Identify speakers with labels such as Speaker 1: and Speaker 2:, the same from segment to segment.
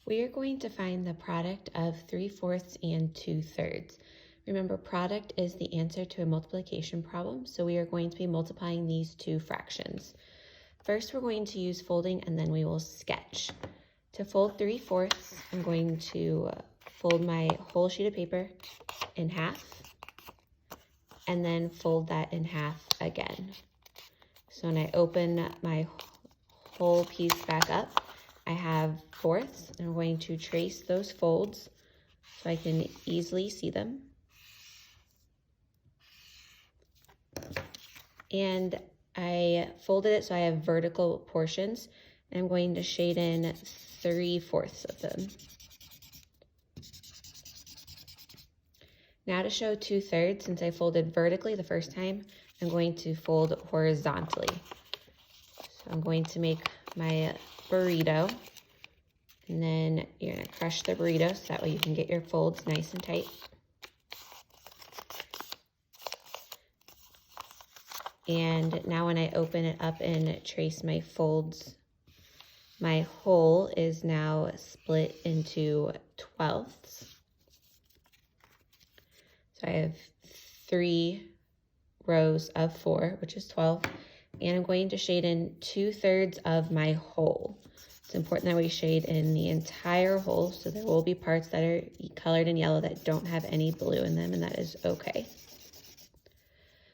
Speaker 1: We are going to find the product of 3/4 and 2/3. Remember, product is the answer to a multiplication problem, so we are going to be multiplying these two fractions. First, we're going to use folding and then we will sketch. To fold 3/4, I'm going to fold my whole sheet of paper in half and then fold that in half again. So when I open my whole piece back up, I have fourths, and I'm going to trace those folds so I can easily see them. And I folded it so I have vertical portions, and I'm going to shade in 3/4 of them. Now to show 2/3, since I folded vertically the first time, I'm going to fold horizontally. So I'm going to make my burrito, and then you're going to crush the burrito so that way you can get your folds nice and tight. And now when I open it up and trace my folds, my whole is now split into 12ths. So I have 3 rows of 4, which is 12, and I'm going to shade in 2/3 of my whole. It's important that we shade in the entire whole, so there will be parts that are colored in yellow that don't have any blue in them, and that is okay.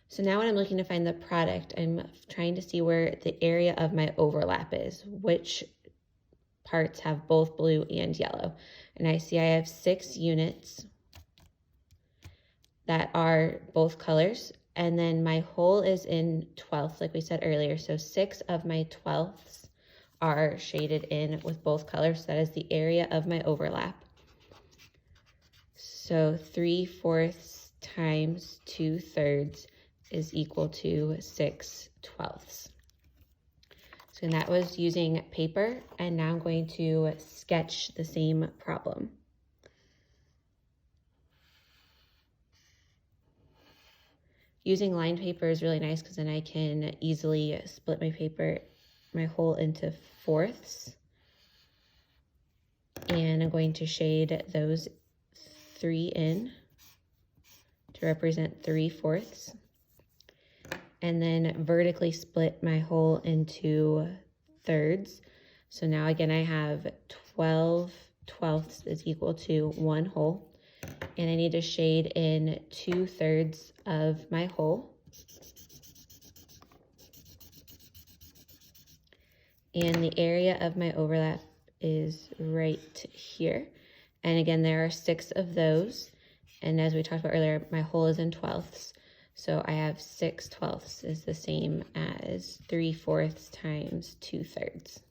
Speaker 1: So now when I'm looking to find the product, I'm trying to see where the area of my overlap is, which parts have both blue and yellow. And I see I have 6 units that are both colors, and then my whole is in 12ths, like we said earlier. So 6 of my 12ths are shaded in with both colors. So that is the area of my overlap. So 3/4 times 2/3 is equal to 6/12. So that was using paper, and now I'm going to sketch the same problem. Using lined paper is really nice because then I can easily split my whole into 4ths. And I'm going to shade those 3 in to represent 3/4. And then vertically split my whole into thirds. So now again, I have 12 12ths is equal to 1 whole. And I need to shade in 2/3 of my whole. And the area of my overlap is right here. And again, there are 6 of those. And as we talked about earlier, my whole is in 12ths. So I have 6/12 is the same as 3/4 times 2/3.